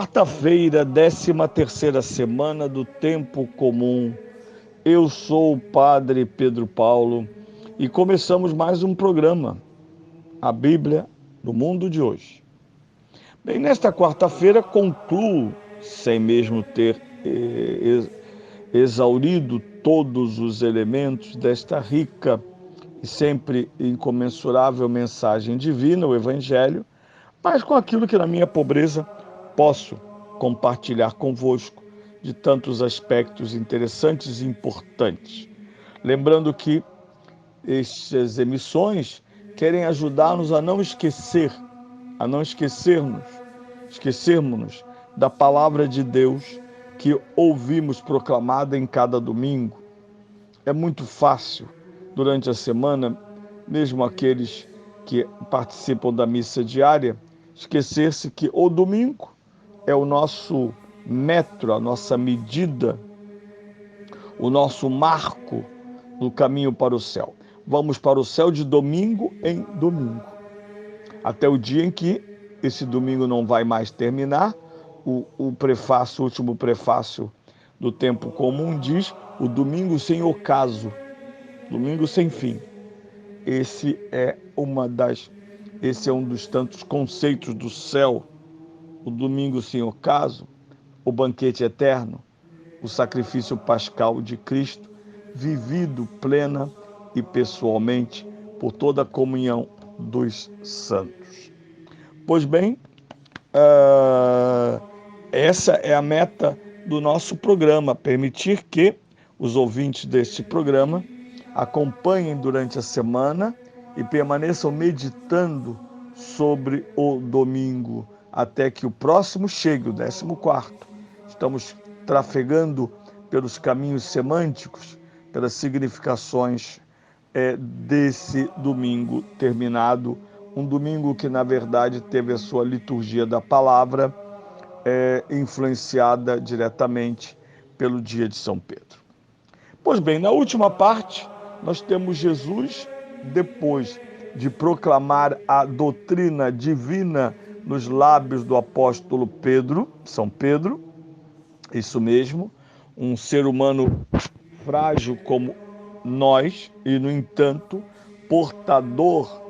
Quarta-feira, 13ª semana do Tempo Comum. Eu sou o Padre Pedro Paulo e começamos mais um programa, a Bíblia do Mundo de hoje. Bem, nesta quarta-feira concluo, sem mesmo ter exaurido todos os elementos desta rica e sempre incomensurável mensagem divina, o Evangelho, mas com aquilo que na minha pobreza posso compartilhar convosco de tantos aspectos interessantes e importantes. Lembrando que estas emissões querem ajudar-nos a não esquecermos da palavra de Deus que ouvimos proclamada em cada domingo. É muito fácil, durante a semana, mesmo aqueles que participam da missa diária, esquecer-se que o domingo é o nosso metro, a nossa medida, o nosso marco no caminho para o céu. Vamos para o céu de domingo em domingo, até o dia em que esse domingo não vai mais terminar. O último prefácio do Tempo Comum diz: o domingo sem ocaso, domingo sem fim. Esse é um dos tantos conceitos do céu: o domingo sem ocaso, o banquete eterno, o sacrifício pascal de Cristo, vivido plena e pessoalmente por toda a comunhão dos santos. Pois bem, essa é a meta do nosso programa: permitir que os ouvintes deste programa acompanhem durante a semana e permaneçam meditando sobre o domingo até que o próximo chegue, o 14º. Estamos trafegando pelos caminhos semânticos, pelas significações desse domingo terminado, um domingo que, na verdade, teve a sua liturgia da palavra influenciada diretamente pelo dia de São Pedro. Pois bem, na última parte, nós temos Jesus, depois de proclamar a doutrina divina nos lábios do apóstolo Pedro, São Pedro, isso mesmo, um ser humano frágil como nós e, no entanto, portador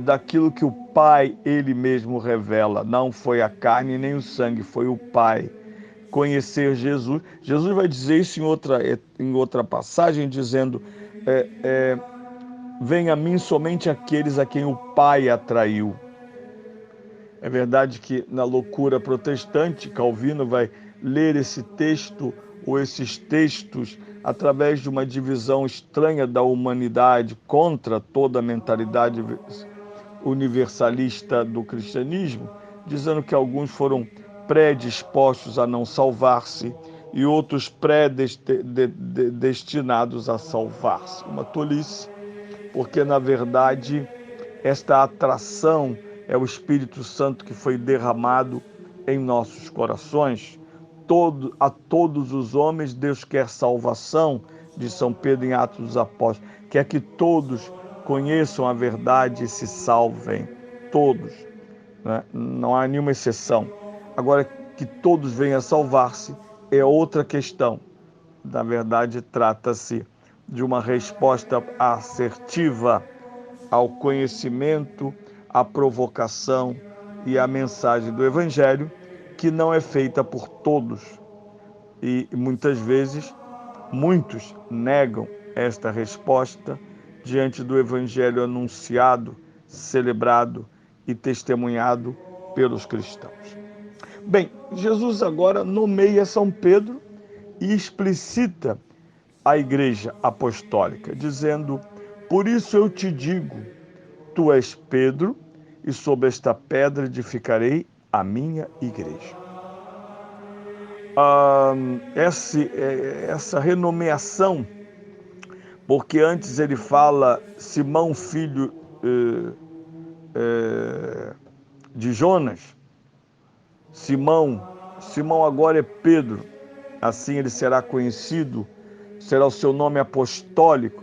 daquilo que o Pai, ele mesmo, revela. Não foi a carne nem o sangue, foi o Pai. Conhecer Jesus. Jesus vai dizer isso em outra passagem, dizendo: venha a mim somente aqueles a quem o Pai atraiu. É verdade que na loucura protestante, Calvino vai ler esse texto ou esses textos através de uma divisão estranha da humanidade contra toda a mentalidade universalista do cristianismo, dizendo que alguns foram predispostos a não salvar-se e outros predestinados a salvar-se. Uma tolice, porque na verdade esta atração é o Espírito Santo que foi derramado em nossos corações. A todos os homens Deus quer salvação, diz São Pedro em Atos dos Apóstolos. Quer que todos conheçam a verdade e se salvem. Todos, né? Não há nenhuma exceção. Agora, que todos venham a salvar-se é outra questão. Na verdade, trata-se de uma resposta assertiva ao conhecimento, à provocação e à mensagem do Evangelho, que não é feita por todos. E muitas vezes, muitos negam esta resposta diante do Evangelho anunciado, celebrado e testemunhado pelos cristãos. Bem, Jesus agora nomeia São Pedro e explicita a Igreja Apostólica, dizendo: por isso eu te digo, tu és Pedro, e sobre esta pedra edificarei a minha igreja. Essa renomeação, porque antes ele fala Simão, filho de Jonas, Simão agora é Pedro, assim ele será conhecido, será o seu nome apostólico,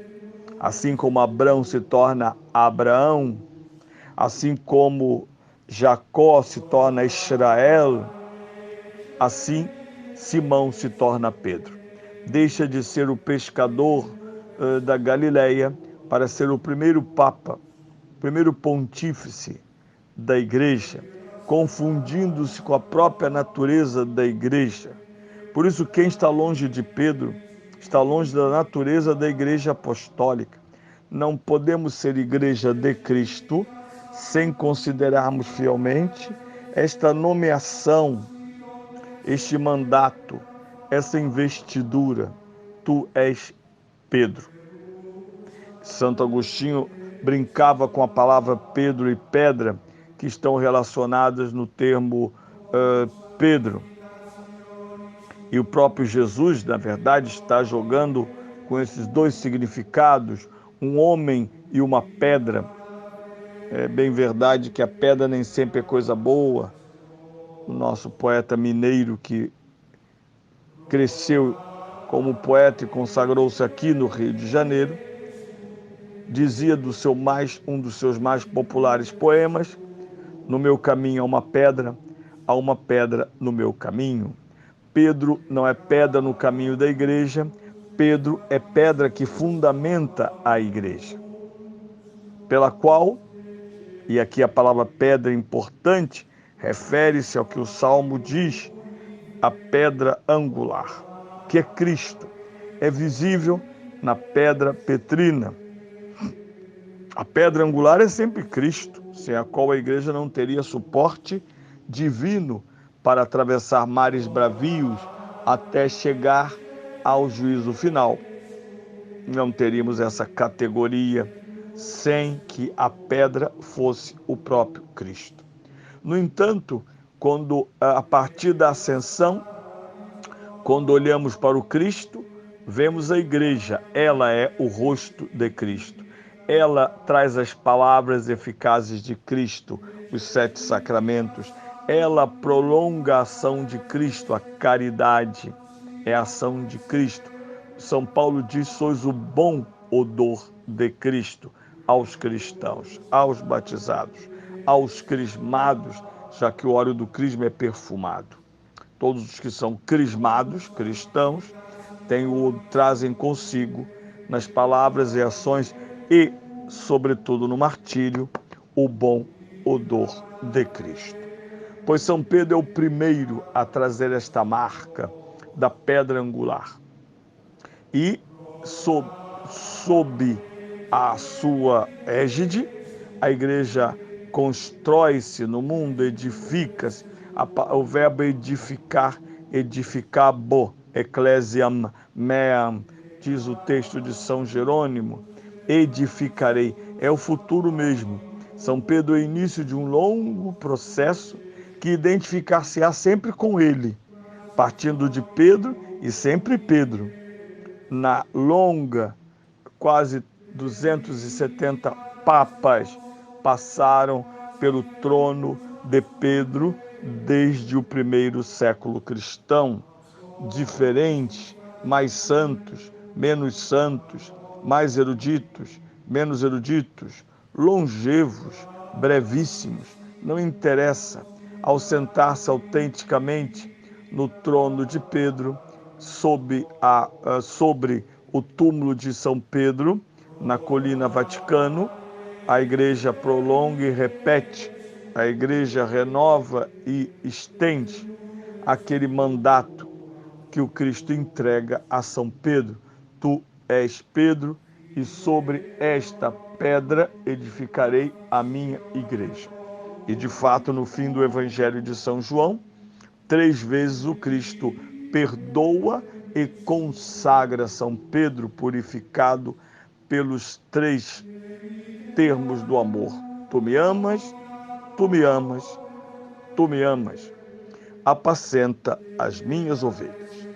assim como Abrão se torna Abraão, assim como Jacó se torna Israel, Assim, Simão se torna Pedro. Deixa de ser o pescador da Galileia para ser o primeiro papa, o primeiro pontífice da igreja, confundindo-se com a própria natureza da igreja. Por isso, quem está longe de Pedro está longe da natureza da igreja apostólica. Não podemos ser igreja de Cristo sem considerarmos fielmente esta nomeação, este mandato, essa investidura. Tu és Pedro. Santo Agostinho brincava com a palavra Pedro e pedra, que estão relacionadas no termo Pedro. E o próprio Jesus, na verdade, está jogando com esses dois significados, um homem e uma pedra. É bem verdade que a pedra nem sempre é coisa boa. O nosso poeta mineiro, que cresceu como poeta e consagrou-se aqui no Rio de Janeiro, dizia um dos seus mais populares poemas: no meu caminho há uma pedra no meu caminho. Pedro não é pedra no caminho da igreja, Pedro é pedra que fundamenta a igreja, pela qual, e aqui a palavra pedra é importante, refere-se ao que o Salmo diz, a pedra angular, que é Cristo, é visível na pedra petrina. A pedra angular é sempre Cristo, sem a qual a igreja não teria suporte divino para atravessar mares bravios até chegar ao juízo final. Não teríamos essa categoria sem que a pedra fosse o próprio Cristo. No entanto, a partir da ascensão, quando olhamos para o Cristo, vemos a igreja, ela é o rosto de Cristo. Ela traz as palavras eficazes de Cristo, os 7 sacramentos. Ela prolonga a ação de Cristo, a caridade é a ação de Cristo. São Paulo diz: sois o bom odor de Cristo aos cristãos, aos batizados, aos crismados, já que o óleo do crisma é perfumado. Todos os que são crismados, cristãos, trazem consigo, nas palavras e ações e, sobretudo, no martírio, o bom odor de Cristo. Pois São Pedro é o primeiro a trazer esta marca da pedra angular. E, sob a sua égide, a igreja constrói-se no mundo, edifica-se. O verbo edificar, edificabo, ecclesiam meam, diz o texto de São Jerônimo, edificarei, é o futuro mesmo. São Pedro é o início de um longo processo que identificar-se-á sempre com ele, partindo de Pedro e sempre Pedro. Na longa, quase 270 papas passaram pelo trono de Pedro desde o primeiro século cristão, diferentes, mais santos, mais eruditos, menos eruditos, longevos, brevíssimos, não interessa. Ao sentar-se autenticamente no trono de Pedro, sobre o túmulo de São Pedro, na colina Vaticano, a igreja prolonga e repete, a igreja renova e estende aquele mandato que o Cristo entrega a São Pedro. Tu és Pedro, e sobre esta pedra edificarei a minha igreja. E de fato, no fim do Evangelho de São João, 3 vezes o Cristo perdoa e consagra São Pedro, purificado pelos 3 termos do amor. Tu me amas, tu me amas, tu me amas. Apacenta as minhas ovelhas.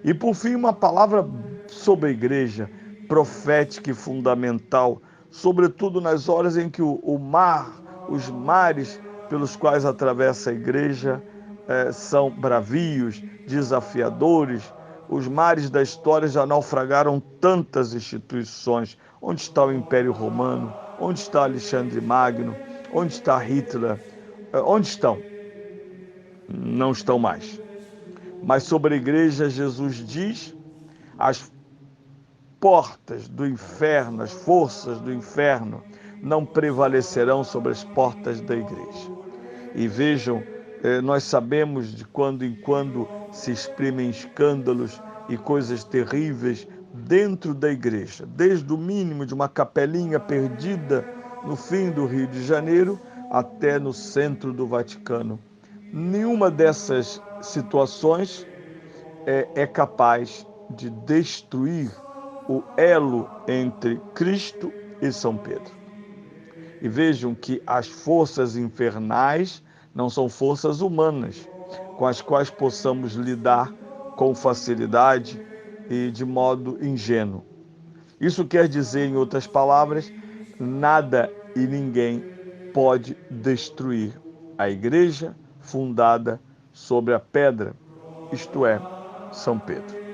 E por fim, uma palavra sobre a igreja, profética e fundamental, sobretudo nas horas em que os mares pelos quais atravessa a igreja são bravios, desafiadores. Os mares da história já naufragaram tantas instituições. Onde está o Império Romano? Onde está Alexandre Magno? Onde está Hitler? Onde estão? Não estão mais. Mas sobre a igreja, Jesus diz: as portas do inferno, as forças do inferno não prevalecerão sobre as portas da igreja. E vejam, nós sabemos de quando em quando se exprimem escândalos e coisas terríveis dentro da igreja, desde o mínimo de uma capelinha perdida no fim do Rio de Janeiro até no centro do Vaticano. Nenhuma dessas situações é capaz de destruir o elo entre Cristo e São Pedro. E vejam que as forças infernais não são forças humanas com as quais possamos lidar com facilidade e de modo ingênuo. Isso quer dizer, em outras palavras, nada e ninguém pode destruir a igreja fundada sobre a pedra, isto é, São Pedro.